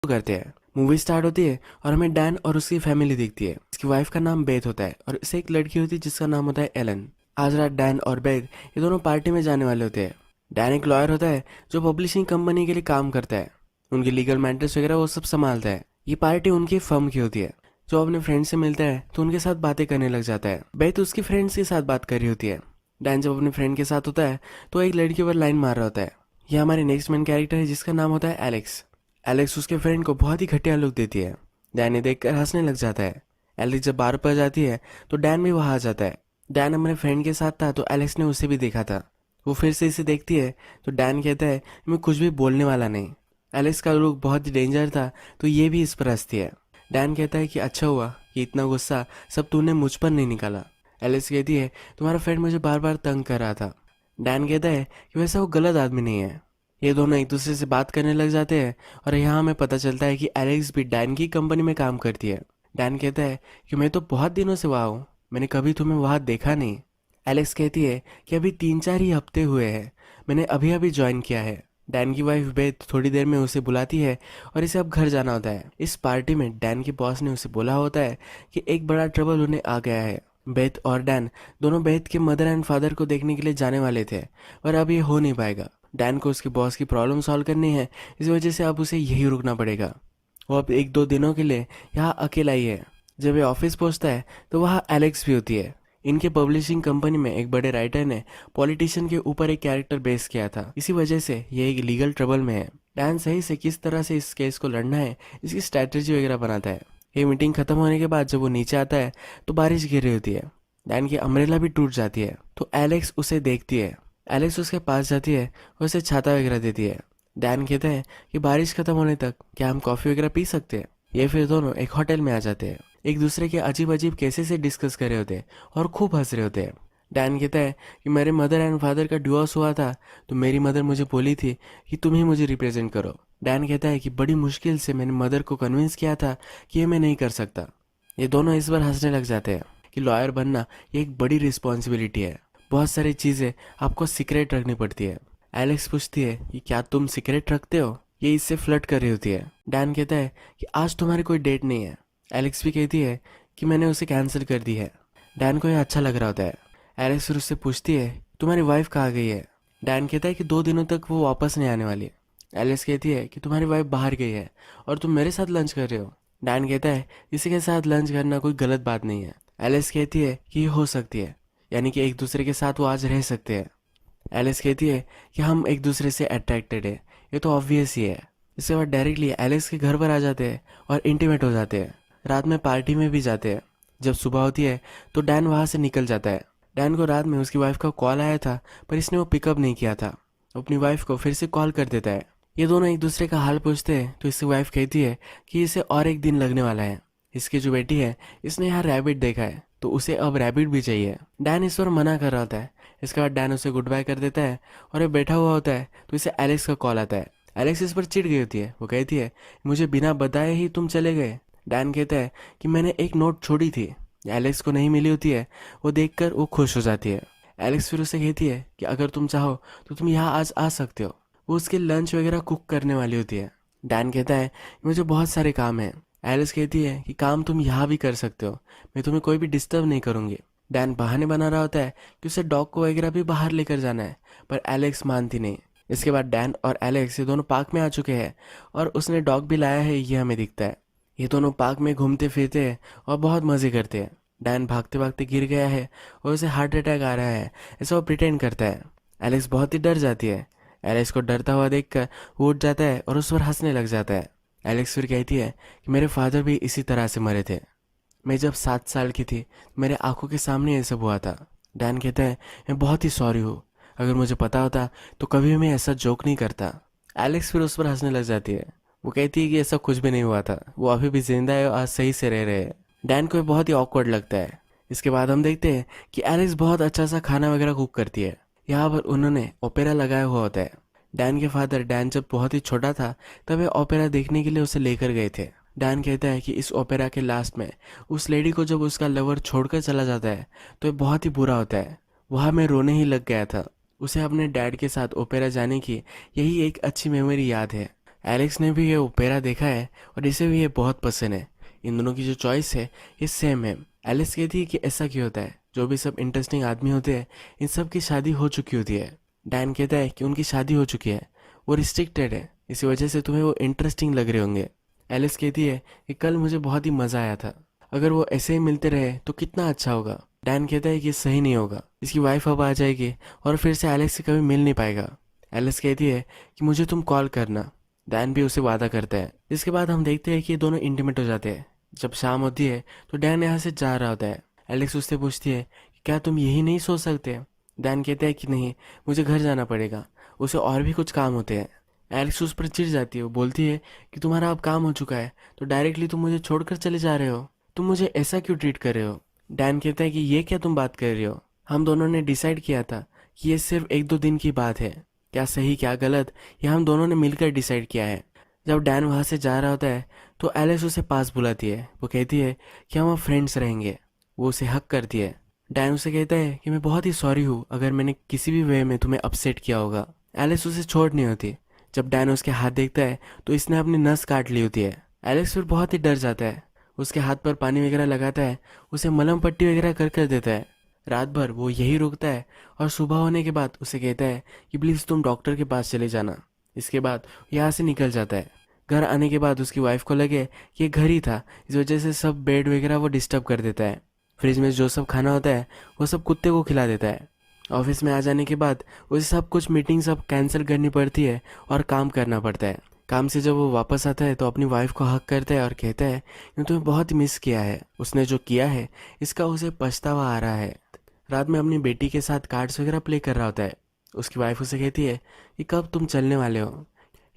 करते हैं। Movie start होती है और हमें डैन और उसकी फैमिली दिखती है। इसकी वाइफ का नाम बेथ होता है और इससे एक लड़की होती है जिसका नाम होता है एलन। आज रात डैन और बेथ ये दोनों पार्टी में जाने वाले होते हैं। डैन एक लॉयर होता है जो पब्लिशिंग कंपनी के लिए काम करता है। उनकी लीगल मैटर्स वगैरह वो सब संभालता है। ये पार्टी उनकी फर्म की होती है। जो अपने फ्रेंड से मिलता है तो उनके साथ बातें करने लग जाता है। बेथ उसकी फ्रेंड्स के साथ बात कर रही होती है। डैन जब अपने फ्रेंड के साथ होता है तो एक लड़की पर लाइन मार रहा होता है। ये हमारे नेक्स्ट मेन कैरेक्टर है जिसका नाम होता है एलेक्स। एलेक्स उसके फ्रेंड को बहुत ही घटिया लुक देती है। डैन ये देखकर हंसने लग जाता है। एलेक्स जब बार पर जाती है तो डैन भी वहां आ जाता है। डैन अपने फ्रेंड के साथ था तो एलेक्स ने उसे भी देखा था। वो फिर से इसे देखती है तो डैन कहता है मैं कुछ भी बोलने वाला नहीं। एलेक्स का लुक बहुत ही डेंजर था तो ये भी इस पर हंसती है। डैन कहता है कि अच्छा हुआ कि इतना गुस्सा सब तूने मुझ पर नहीं निकाला। एलेक्स कहती है तुम्हारा फ्रेंड मुझे बार बार तंग कर रहा था। डैन कहता है कि वैसा वो गलत आदमी नहीं है। ये दोनों एक दूसरे से बात करने लग जाते हैं और यहाँ हमें पता चलता है कि एलेक्स भी डैन की कंपनी में काम करती है। डैन कहता है कि मैं तो बहुत दिनों से वहाँ हूँ, मैंने कभी तुम्हें वहाँ देखा नहीं। एलेक्स कहती है कि अभी 3-4 ही हफ्ते हुए हैं, मैंने अभी अभी ज्वाइन किया है। डैन की वाइफ बेथ थोड़ी देर में उसे बुलाती है और इसे अब घर जाना होता है। इस पार्टी में डैन के बॉस ने उसे बोला होता है कि एक बड़ा ट्रबल उन्हें आ गया है। बेथ और डैन दोनों बेथ के मदर एंड फादर को देखने के लिए जाने वाले थे पर अब ये हो नहीं पाएगा। डैन को उसके बॉस की प्रॉब्लम सॉल्व करनी है, इस वजह से अब उसे यही रुकना पड़ेगा। वो अब 1-2 दिनों के लिए यहाँ अकेला ही है। जब ये ऑफिस पहुँचता है तो वहाँ एलेक्स भी होती है। इनके पब्लिशिंग कंपनी में एक बड़े राइटर ने पॉलिटिशियन के ऊपर एक कैरेक्टर बेस किया था, इसी वजह से ये एक लीगल ट्रबल में है। डैन सही से किस तरह से इस केस को लड़ना है इसकी स्ट्रैटेजी वगैरह बनाता है। ये मीटिंग खत्म होने के बाद जब वो नीचे आता है तो बारिश गिर रही होती है। डैन की अम्ब्रेला भी टूट जाती है तो एलेक्स उसे देखती है। एलेक्स उसके पास जाती है और उसे छाता वगैरह देती है। डैन कहता है कि बारिश खत्म होने तक क्या हम कॉफ़ी वगैरह पी सकते हैं। ये फिर दोनों एक होटल में आ जाते हैं। एक दूसरे के अजीब अजीब केसेस से डिस्कस कर रहे होते हैं और खूब हंस रहे होते हैं। डैन कहता है कि मेरे मदर एंड फादर का डिवोर्स हुआ था तो मेरी मदर मुझे बोली थी कि तुम ही मुझे रिप्रेजेंट करो। डैन कहता है कि बड़ी मुश्किल से मैंने मदर को कन्विंस किया था कि ये मैं नहीं कर सकता। ये दोनों इस बार हंसने लग जाते हैं कि लॉयर बनना ये एक बड़ी रिस्पॉन्सिबिलिटी है, बहुत सारी चीज़ें आपको सीक्रेट रखनी पड़ती है। एलेक्स पूछती है कि क्या तुम सीक्रेट रखते हो। ये इससे फ्लर्ट कर रही होती है। डैन कहता है कि आज तुम्हारी कोई डेट नहीं है। एलेक्स भी कहती है कि मैंने उसे कैंसिल कर दी है। डैन को यह अच्छा लग रहा होता है। एलेक्स फिर उससे पूछती है तुम्हारी वाइफ कहाँ गई है। डैन कहता है कि 2 दिनों तक वो वापस नहीं आने वाली। एलेक्स कहती है कि तुम्हारी वाइफ बाहर गई है और तुम मेरे साथ लंच कर रहे हो। डैन कहता है किसी के साथ लंच करना कोई गलत बात नहीं है। एलेक्स कहती है कि ये हो सकती है, यानी कि एक दूसरे के साथ वो आज रह सकते हैं। एलिस कहती है कि हम एक दूसरे से अट्रैक्टेड है, ये तो ऑब्वियस ही है। इसके बाद डायरेक्टली एलिस के घर पर आ जाते हैं और इंटीमेट हो जाते हैं। रात में पार्टी में भी जाते हैं। जब सुबह होती है तो डैन वहाँ से निकल जाता है। डैन को रात में उसकी वाइफ का कॉल आया था पर इसने वो पिकअप नहीं किया था। अपनी वाइफ को फिर से कॉल कर देता है। ये दोनों एक दूसरे का हाल पूछते हैं तो इसकी वाइफ कहती है कि इसे और एक दिन लगने वाला है। इसकी जो बेटी है इसने यहाँ रैबिट देखा है तो उसे अब रैबिट भी चाहिए। डैन इस पर मना कर रहा होता है। इसके बाद डैन उसे गुड बाय कर देता है और ये बैठा हुआ होता है तो इसे एलेक्स का कॉल आता है। एलेक्स इस पर चिढ़ गई होती है। वो कहती है मुझे बिना बताए ही तुम चले गए। डैन कहता है कि मैंने एक नोट छोड़ी थी, एलेक्स को नहीं मिली होती है। वो देखकर वो खुश हो जाती है। एलेक्स फिर उसे कहती है कि अगर तुम चाहो तो तुम यहाँ आज आ सकते हो। वो उसके लंच वगैरह कुक करने वाली होती है। डैन कहता है मुझे बहुत सारे काम हैं। एलिस कहती है कि काम तुम यहाँ भी कर सकते हो, मैं तुम्हें कोई भी डिस्टर्ब नहीं करूँगी। डैन बहाने बना रहा होता है कि उसे डॉग को वगैरह भी बाहर लेकर जाना है पर एलेक्स मानती नहीं। इसके बाद डैन और एलेक्स ये दोनों पार्क में आ चुके हैं और उसने डॉग भी लाया है, ये हमें दिखता है। ये दोनों पार्क में घूमते फिरते हैं और बहुत मज़े करते हैं। डैन भागते भागते गिर गया है और उसे हार्ट अटैक आ रहा है, ऐसा वो प्रिटेंड करता है। एलेक्स बहुत ही डर जाती है। एलेक्स को डरता हुआ देखकर वो उठ जाता है और उस पर हंसने लग जाता है। एलेक्स फिर कहती है कि मेरे फादर भी इसी तरह से मरे थे, मैं जब 7 साल की थी मेरे आंखों के सामने ये सब हुआ था। डैन कहता है मैं बहुत ही सॉरी हूँ, अगर मुझे पता होता तो कभी मैं ऐसा जोक नहीं करता। एलेक्स फिर उस पर हंसने लग जाती है। वो कहती है कि ऐसा कुछ भी नहीं हुआ था, वो अभी भी जिंदा है और आज सही से रह रहे हैं। डैन को ये बहुत ही ऑकवर्ड लगता है। इसके बाद हम देखते हैं कि एलेक्स बहुत अच्छा सा खाना वगैरह कुक करती है। यहाँ पर उन्होंने ओपेरा लगाया हुआ होता है। डैन के फादर डैन जब बहुत ही छोटा था तब वे ओपेरा देखने के लिए उसे लेकर गए थे। डैन कहता है कि इस ओपेरा के लास्ट में उस लेडी को जब उसका लवर छोड़कर चला जाता है तो ये बहुत ही बुरा होता है। वहाँ मैं रोने ही लग गया था। उसे अपने डैड के साथ ओपेरा जाने की यही एक अच्छी मेमोरी याद है। एलेक्स ने भी ये ओपेरा देखा है और इसे भी ये बहुत पसंद है। इन दोनों की जो चॉइस है ये सेम है। एलिस कहती है कि ऐसा क्यों होता है, जो भी सब इंटरेस्टिंग आदमी होते हैं इन सब की शादी हो चुकी होती है। डैन कहता है कि उनकी शादी हो चुकी है, वो रिस्ट्रिक्टेड है, इसी वजह से तुम्हें वो इंटरेस्टिंग लग रहे होंगे। एलिस कहती है कि कल मुझे बहुत ही मज़ा आया था, अगर वो ऐसे ही मिलते रहे तो कितना अच्छा होगा। डैन कहता है कि ये सही नहीं होगा, इसकी वाइफ अब आ जाएगी और फिर से एलेक्स से कभी मिल नहीं पाएगा। एलिस कहती है कि मुझे तुम कॉल करना। डैन भी उसे वादा करता है। इसके बाद हम देखते हैं कि ये दोनों इंटीमेट हो जाते हैं। जब शाम होती है तो डैन यहाँ से जा रहा होता है। एलेक्स उससे पूछती है कि क्या तुम यही नहीं सोच सकते। डैन कहता है कि नहीं, मुझे घर जाना पड़ेगा, उसे और भी कुछ काम होते हैं। एलेक्स उस पर चिढ़ जाती है। वो बोलती है कि तुम्हारा अब काम हो चुका है तो डायरेक्टली तुम मुझे छोड़कर चले जा रहे हो, तुम मुझे ऐसा क्यों ट्रीट कर रहे हो। डैन कहता है कि ये क्या तुम बात कर रहे हो, हम दोनों ने डिसाइड किया था कि ये सिर्फ एक दो दिन की बात है, क्या सही क्या गलत ये हम दोनों ने मिलकर डिसाइड किया है। जब डैन वहाँ से जा रहा होता है तो एलिस उसे पास बुलाती है। वो कहती है कि हम अब फ्रेंड्स रहेंगे। वो उसे हक करती है। डैन उसे कहता है कि मैं बहुत ही सॉरी हूँ अगर मैंने किसी भी वे में तुम्हें अपसेट किया होगा। एलिस उसे छोड़ नहीं होती। जब डैन उसके हाथ देखता है तो इसने अपनी नस काट ली होती है। एलेक्स फिर बहुत ही डर जाता है, उसके हाथ पर पानी वगैरह लगाता है, उसे मलहम पट्टी वगैरह कर कर देता है। रात भर वो यही रुकता है और सुबह होने के बाद उसे कहता है कि प्लीज़ तुम डॉक्टर के पास चले जाना। इसके बाद यहाँ से निकल जाता है। घर आने के बाद उसकी वाइफ को लगे कि ये घर ही था, इस वजह से सब बेड वगैरह वो डिस्टर्ब कर देता है। फ्रिज में जो सब खाना होता है वो सब कुत्ते को खिला देता है। ऑफिस में आ जाने के बाद उसे सब कुछ मीटिंग सब कैंसिल करनी पड़ती है और काम करना पड़ता है। काम से जब वो वापस आता है तो अपनी वाइफ को हक करता है और कहता है कि तुम्हें बहुत मिस किया है, उसने जो किया है इसका उसे पछतावा आ रहा है। रात में अपनी बेटी के साथ कार्ड्स वगैरह प्ले कर रहा होता है। उसकी वाइफ उसे कहती है कि कब तुम चलने वाले हो।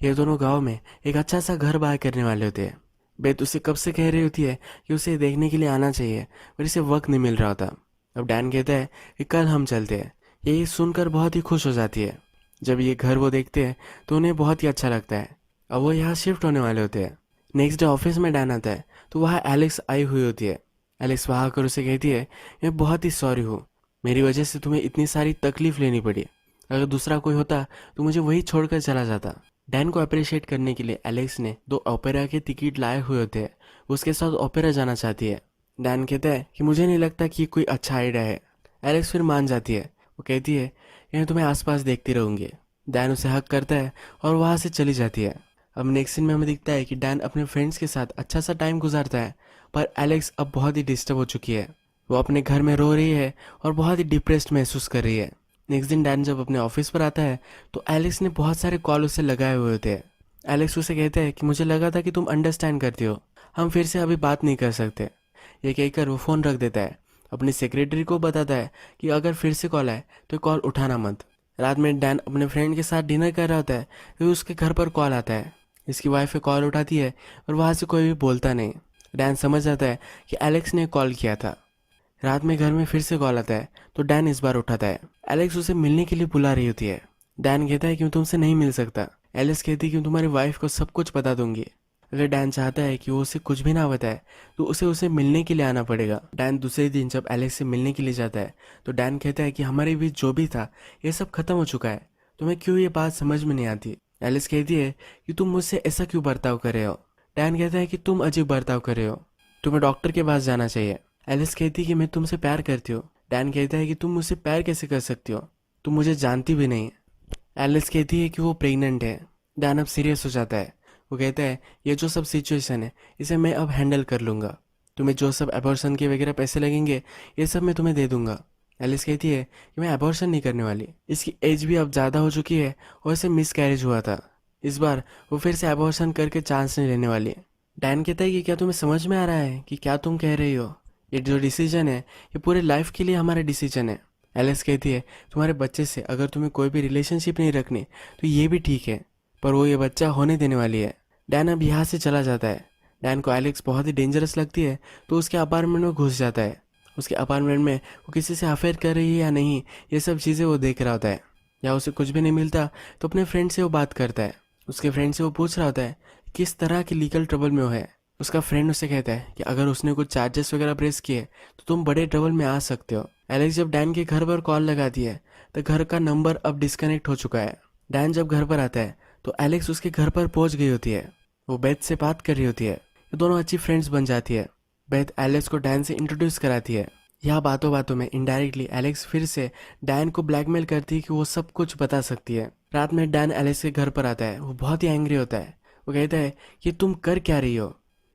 ये दोनों गांव में एक अच्छा सा घर बाय करने वाले होते हैं। बेत उसे कब से कह रही होती है कि उसे देखने के लिए आना चाहिए, पर इसे वक्त नहीं मिल रहा होता। अब डैन कहता है कि कल हम चलते हैं। ये सुनकर बहुत ही खुश हो जाती है। जब ये घर वो देखते हैं तो उन्हें बहुत ही अच्छा लगता है। अब वो यहाँ शिफ्ट होने वाले होते हैं। नेक्स्ट डे ऑफिस में डैन आता है तो वहाँ एलेक्स आई हुई होती है। एलेक्स वहाँ आकर उसे कहती है मैं बहुत ही सॉरी हूँ, मेरी वजह से तुम्हें इतनी सारी तकलीफ लेनी पड़ी, अगर दूसरा कोई होता तो मुझे वही छोड़कर चला जाता। डैन को अप्रिशिएट करने के लिए एलेक्स ने 2 ओपेरा के टिकट लाए हुए होते हैं। उसके साथ ओपेरा जाना चाहती है। डैन कहता है कि मुझे नहीं लगता कि ये कोई अच्छा आइडिया है। एलेक्स फिर मान जाती है। वो कहती है कि मैं तुम्हें आसपास देखती रहूंगी। डैन उसे हक करता है और वहाँ से चली जाती है। अब नेक्स्ट सीन में हमें दिखता है कि डैन अपने फ्रेंड्स के साथ अच्छा सा टाइम गुजारता है, पर एलेक्स अब बहुत ही डिस्टर्ब हो चुकी है। वो अपने घर में रो रही है और बहुत ही डिप्रेस्ड महसूस कर रही है। नेक्स्ट दिन डैन जब अपने ऑफिस पर आता है तो एलेक्स ने बहुत सारे कॉल उसे लगाए हुए होते हैं। एलेक्स उसे कहता है कि मुझे लगा था कि तुम अंडरस्टैंड करती हो, हम फिर से अभी बात नहीं कर सकते। ये कहकर वो फ़ोन रख देता है। अपनी सेक्रेटरी को बताता है कि अगर फिर से कॉल आए तो कॉल उठाना मत। रात में डैन अपने फ्रेंड के साथ डिनर कर रहा होता है तो उसके घर पर कॉल आता है। इसकी वाइफ कॉल उठाती है और वहाँ से कोई भी बोलता नहीं। डैन समझ जाता है कि एलेक्स ने कॉल किया था। रात में घर में फिर से कॉल आता है तो डैन इस बार उठाता है। एलेक्स उसे मिलने के लिए बुला रही होती है। डैन कहता है कि मैं तुमसे नहीं मिल सकता। एलेक्स कहती है कि मैं तुम्हारी वाइफ को सब कुछ बता दूंगी। अगर डैन चाहता है कि वो उसे कुछ भी ना बताए तो उसे मिलने के लिए आना पड़ेगा। डैन दूसरे दिन जब एलेक्स से मिलने के लिए जाता है तो डैन कहता है कि हमारे बीच जो भी था ये सब खत्म हो चुका है, तुम्हें क्यों ये बात समझ में नहीं आती। एलिस कहती है कि तुम मुझसे ऐसा क्यों बर्ताव कर रहे हो। डैन कहता है कि तुम अजीब बर्ताव कर रहे हो, तुम्हें डॉक्टर के पास जाना चाहिए। एलिस कहती है कि मैं तुमसे प्यार करती हूँ। डैन कहता है कि तुम मुझसे प्यार कैसे कर सकती हो, तुम मुझे जानती भी नहीं। एलिस कहती है कि वो प्रेग्नेंट है। डैन अब सीरियस हो जाता है। वो कहता है ये जो सब सिचुएशन है इसे मैं अब हैंडल कर लूँगा, तुम्हें जो सब अबॉर्शन के वगैरह पैसे लगेंगे ये सब मैं तुम्हें दे दूंगा। एलिस कहती है कि मैं अबॉर्शन नहीं करने वाली, इसकी एज भी अब ज़्यादा हो चुकी है और इसे मिस कैरेज हुआ था, इस बार वो फिर से अबॉर्शन करके चांस नहीं लेने वाली। डैन कहता है कि क्या तुम्हें समझ में आ रहा है कि क्या तुम कह रही हो, ये जो डिसीजन है ये पूरे लाइफ के लिए हमारा डिसीजन है। एलिस कहती है तुम्हारे बच्चे से अगर तुम्हें कोई भी रिलेशनशिप नहीं रखनी तो ये भी ठीक है, पर वो ये बच्चा होने देने वाली है। डैन अब यहाँ से चला जाता है। डैन को एलेक्स बहुत ही डेंजरस लगती है तो उसके अपार्टमेंट में घुस जाता है। उसके अपार्टमेंट में वो किसी से अफेयर कर रही है या नहीं ये सब चीज़ें वो देख रहा होता है। या उसे कुछ भी नहीं मिलता तो अपने फ्रेंड से वो बात करता है। उसके फ्रेंड से वो पूछ रहा होता है किस तरह की लीगल ट्रबल में वो है। उसका फ्रेंड उसे कहता है कि अगर उसने कुछ चार्जेस वगैरह प्रेस किए तो तुम बड़े ट्रबल में आ सकते हो। एलेक्स जब डैन के घर पर कॉल लगाती है तो घर का नंबर अब डिस्कनेक्ट हो चुका है। डैन जब घर पर आता है तो एलेक्स उसके घर पर पहुंच गई होती है। वो बेथ से बात कर रही होती है। ये दोनों अच्छी फ्रेंड्स बन जाती है। बेथ एलेक्स को डैन से इंट्रोड्यूस कराती है। यहाँ बातों बातों में इनडायरेक्टली एलेक्स फिर से डैन को ब्लैकमेल करती है कि वो सब कुछ बता सकती है। रात में डैन एलेक्स के घर पर आता है। वो बहुत ही एंग्री होता है। वो कहता है कि तुम कर क्या रही हो,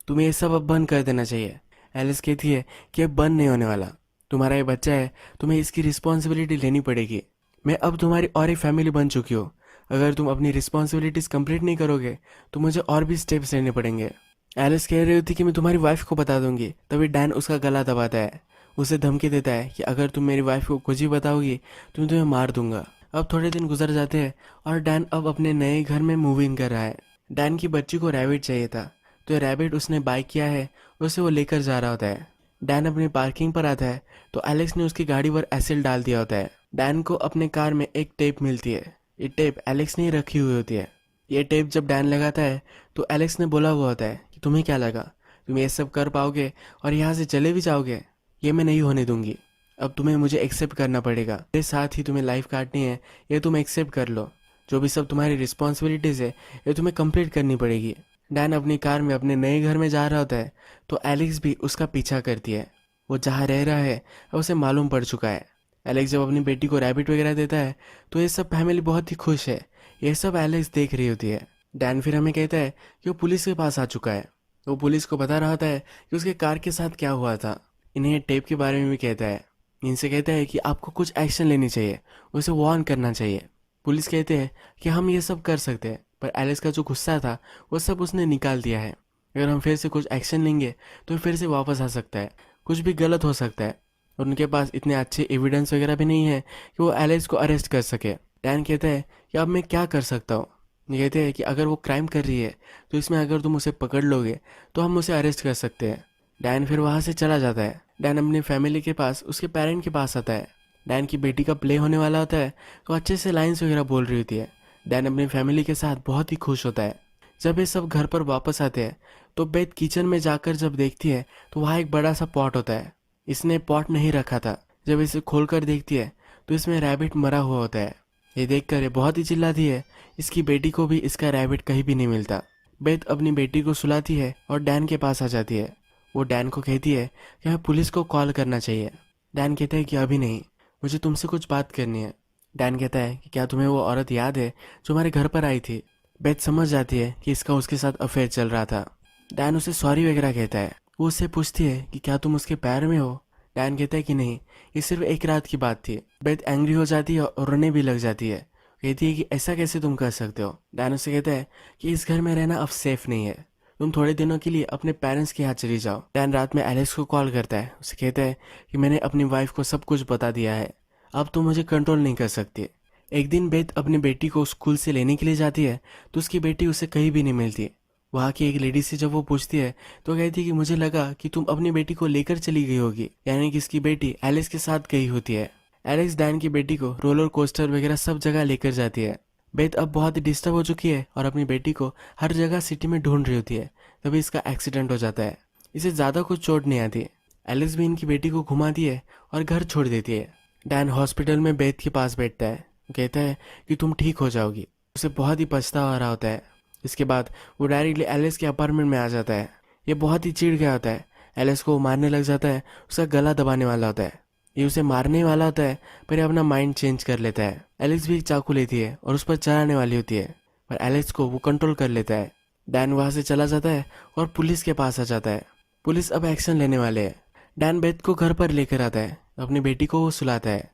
तुम्हें ये सब अब बंद कर देना चाहिए। एलिस कहती है कि अब बंद नहीं होने वाला, तुम्हारा ये बच्चा है, तुम्हें इसकी रिस्पॉन्सिबिलिटी लेनी पड़ेगी। मैं अब तुम्हारी और एक फैमिली बन चुकी हूँ, अगर तुम अपनी रिस्पॉन्सिबिलिटीज कंप्लीट नहीं करोगे तो मुझे और भी स्टेप्स लेने पड़ेंगे। एलिस कह रही होती कि मैं तुम्हारी वाइफ को बता दूंगी। तभी डैन उसका गला दबाता है, उसे धमकी देता है कि अगर तुम मेरी वाइफ को कुछ भी बताओगी तो मैं तुम्हें मार दूंगा। अब थोड़े दिन गुजर जाते हैं और डैन अब अपने नए घर में मूव इन कर रहा है। डैन की बच्ची को रैबिट चाहिए था, तो रैबिट उसने बाय किया है, उसे वो लेकर जा रहा होता है। डैन अपनी पार्किंग पर आता है तो एलेक्स ने उसकी गाड़ी पर एसिड डाल दिया होता है। डैन को अपने कार में एक टेप मिलती है। ये टेप एलेक्स ने रखी हुई होती है। ये टेप जब डैन लगाता है तो एलेक्स ने बोला हुआ होता है कि तुम्हें क्या लगा, तुम ये सब कर पाओगे और यहाँ से चले भी जाओगे? ये मैं नहीं होने दूंगी। अब तुम्हें मुझे एक्सेप्ट करना पड़ेगा, मेरे साथ ही तुम्हें लाइफ काटनी है, ये तुम एक्सेप्ट कर लो। जो भी सब तुम्हारी रिस्पॉन्सिबिलिटीज है ये तुम्हें कंप्लीट करनी पड़ेगी। डैन अपनी कार में अपने नए घर में जा रहा होता है तो एलेक्स भी उसका पीछा करती है। वो जहाँ रह रहा है उसे मालूम पड़ चुका है। एलेक्स जब अपनी बेटी को रैबिट वगैरह देता है तो ये सब फैमिली बहुत ही खुश है। ये सब एलेक्स देख रही होती है। डैन फिर हमें कहता है कि वो पुलिस के पास आ चुका है। वो पुलिस को बता रहा था है कि उसके कार के साथ क्या हुआ था। इन्हें टेप के बारे में भी कहता है। इनसे कहता है कि आपको कुछ एक्शन लेनी चाहिए, उसे वार्न करना चाहिए। पुलिस कहते हैं कि हम ये सब कर सकते हैं, पर एलेक्स का जो गुस्सा था वो सब उसने निकाल दिया है। अगर हम फिर से कुछ एक्शन लेंगे तो फिर से वापस आ सकता है, कुछ भी गलत हो सकता है। और उनके पास इतने अच्छे एविडेंस वगैरह भी नहीं है कि वो एलेक्स को अरेस्ट कर सके। डैन कहता है कि अब मैं क्या कर सकता हूँ। ये कहते हैं कि अगर वो क्राइम कर रही है तो इसमें अगर तुम उसे पकड़ लोगे तो हम उसे अरेस्ट कर सकते हैं। डैन फिर वहाँ से चला जाता है। डैन अपनी फैमिली के पास उसके पेरेंट के पास आता है। डैन की बेटी का प्ले होने वाला होता है तो अच्छे से लाइन्स वगैरह बोल रही होती है। डैन अपनी फैमिली के साथ बहुत ही खुश होता है। जब ये सब घर पर वापस आते हैं तो बेथ किचन में जाकर जब देखती है तो वहाँ एक बड़ा सा पॉट होता है। इसने पॉट नहीं रखा था। जब इसे खोलकर देखती है तो इसमें रैबिट मरा हुआ होता है। ये देखकर ये बहुत ही चिल्लाती है। इसकी बेटी को भी इसका रैबिट कहीं भी नहीं मिलता। बेथ अपनी बेटी को सुलाती है और डैन के पास आ जाती है। वो डैन को कहती है कि हमें पुलिस को कॉल करना चाहिए। डैन कहता है कि अभी नहीं, मुझे तुमसे कुछ बात करनी है। डैन कहता है कि क्या तुम्हें वो औरत याद है जो हमारे घर पर आई थी? बेथ समझ जाती है कि इसका उसके साथ अफेयर चल रहा था। डैन उसे सॉरी वगैरह कहता है। वो उससे पूछती है कि क्या तुम उसके पैर में हो? डैन कहता है कि नहीं, ये सिर्फ एक रात की बात थी। बेथ एंग्री हो जाती है और रोने भी लग जाती है। कहती है कि ऐसा कैसे तुम कर सकते हो? डैन उसे कहता है कि इस घर में रहना अब सेफ नहीं है, तुम थोड़े दिनों के लिए अपने पेरेंट्स के यहाँ चली जाओ। डैन रात में एलेक्स को कॉल करता है। उसे कहता है कि मैंने अपनी वाइफ को सब कुछ बता दिया है, अब तुम मुझे कंट्रोल नहीं कर सकती। एक दिन बेथ अपनी बेटी को स्कूल से लेने के लिए जाती है तो उसकी बेटी उसे कहीं भी नहीं मिलती। वहाँ की एक लेडी से जब वो पूछती है तो कहती है कि मुझे लगा कि तुम अपनी बेटी को लेकर चली गई होगी, यानी कि इसकी बेटी एलेक्स के साथ गई होती है। एलेक्स डैन की बेटी को रोलर कोस्टर वगैरह सब जगह लेकर जाती है। बेथ अब बहुत ही डिस्टर्ब हो चुकी है और अपनी बेटी को हर जगह सिटी में ढूंढ रही होती है। तभी इसका एक्सीडेंट हो जाता है। इसे ज़्यादा कुछ चोट नहीं आती। एलेक्स भी इनकी बेटी को घुमाती है और घर छोड़ देती है। डैन हॉस्पिटल में बेथ के पास बैठता है। कहता है कि तुम ठीक हो जाओगी। उसे बहुत ही पछतावा आ रहा होता है। इसके बाद वो डायरेक्टली एलेक्स के अपार्टमेंट में आ जाता है। ये बहुत ही चिढ़ गया होता है। एलेक्स को मारने लग जाता है, उसका गला दबाने वाला होता है। ये उसे मारने वाला होता है पर ये अपना माइंड चेंज कर लेता है। एलेक्स भी एक चाकू लेती है और उस पर चलाने वाली होती है, पर एलेक्स को वो कंट्रोल कर लेता है। डैन वहाँ से चला जाता है और पुलिस के पास आ जाता है। पुलिस अब एक्शन लेने वाले है। डैन बेथ को घर पर लेकर आता है। अपनी बेटी को वो सुलाता है।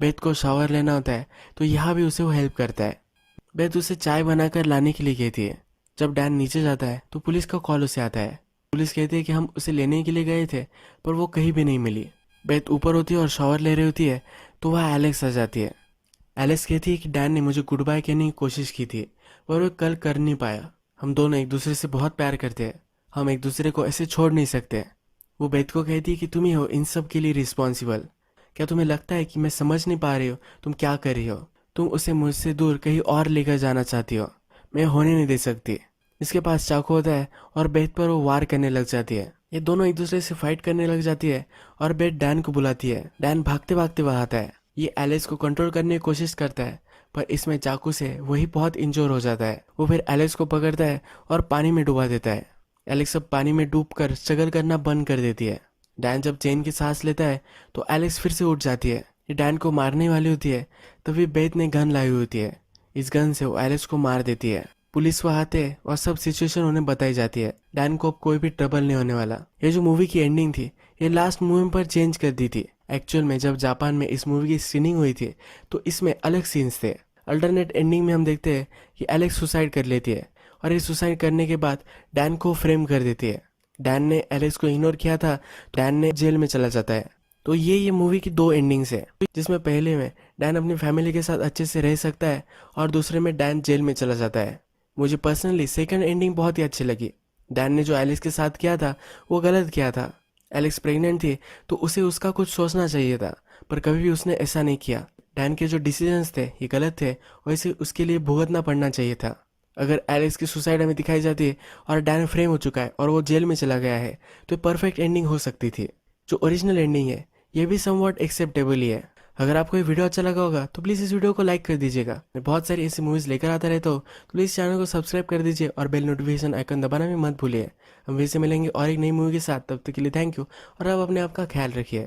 बेथ को शावर लेना होता है तो यहाँ भी उसे वो हेल्प करता है। बेथ उसे चाय बनाकर लाने के लिए कहती है। जब डैन नीचे जाता है तो पुलिस का कॉल उसे आता है। पुलिस कहती है कि हम उसे लेने के लिए गए थे पर वो कहीं भी नहीं मिली। बेथ ऊपर होती है और शावर ले रही होती है तो वह एलेक्स आ जाती है। एलेक्स कहती है कि डैन ने मुझे गुड बाय कहने की कोशिश की थी पर वो कल कर नहीं पाया। हम दोनों एक दूसरे से बहुत प्यार करते हैं, हम एक दूसरे को ऐसे छोड़ नहीं सकते। वो बेथ को कहती है कि तुम ही हो इन सब के लिए रिस्पॉन्सिबल। क्या तुम्हें लगता है कि मैं समझ नहीं पा रही हूँ तुम क्या कर रही हो? तुम उसे मुझसे दूर कहीं और लेकर जाना चाहती हो, मैं होने नहीं दे सकती। इसके पास चाकू होता है और बेथ पर वो वार करने लग जाती है। ये दोनों एक दूसरे से फाइट करने लग जाती है और बेथ डैन को बुलाती है। डैन भागते भागते वहाँ आता है। ये एलेक्स को कंट्रोल करने की कोशिश करता है पर इसमें चाकू से वही बहुत इंजोर हो जाता है। वो फिर एलेक्स को पकड़ता है और पानी में डुबा देता है। एलेक्स अब पानी में डूबकर स्ट्रगल करना बंद कर देती है। डैन जब चैन की सांस लेता है तो एलेक्स फिर से उठ जाती है। ये डैन को मारने वाली होती है, तभी बेथ ने गन लाई हुई होती है। इस गन से वो एलेक्स को मार देती है। पुलिस वहाँ आते हैं और सब सिचुएशन उन्हें बताई जाती है। डैन को अब कोई भी ट्रबल नहीं होने वाला। ये जो मूवी की एंडिंग थी, ये लास्ट मूवी पर चेंज कर दी थी। एक्चुअल में जब जापान में इस मूवी की स्क्रीनिंग हुई थी तो इसमें अलग सीन्स थे। अल्टरनेट एंडिंग में हम देखते हैं कि एलेक्स सुसाइड कर लेती है और ये सुसाइड करने के बाद डैन को फ्रेम कर देती है। डैन ने एलेक्स को इग्नोर किया था तो डैन ने जेल में चला जाता है। तो ये मूवी की दो एंडिंग्स है, जिसमें पहले में डैन अपनी फैमिली के साथ अच्छे से रह सकता है और दूसरे में डैन जेल में चला जाता है। मुझे पर्सनली सेकंड एंडिंग बहुत ही अच्छी लगी। डैन ने जो एलेक्स के साथ किया था वो गलत किया था। एलेक्स प्रेग्नेंट थी तो उसे उसका कुछ सोचना चाहिए था, पर कभी भी उसने ऐसा नहीं किया। डैन के जो डिसीजंस थे ये गलत थे और इसे उसके लिए भुगतना पड़ना चाहिए था। अगर एलेक्स की सुसाइड हमें दिखाई जाती है और डैन फ्रेम हो चुका है और वो जेल में चला गया है तो परफेक्ट एंडिंग हो सकती थी। जो ओरिजिनल एंडिंग है ये भी समवॉट एक्सेप्टेबल ही है। अगर आपको ये वीडियो अच्छा लगा होगा तो प्लीज़ इस वीडियो को लाइक कर दीजिएगा। मैं बहुत सारी ऐसी मूवीज़ लेकर आता रहता हूँ, तो प्लीज़ चैनल को सब्सक्राइब कर दीजिए और बेल नोटिफिकेशन आइकन दबाना भी मत भूलिए। हम फिर से मिलेंगे और एक नई मूवी के साथ, तब तक के लिए थैंक यू और आप अपने आप का ख्याल रखिए।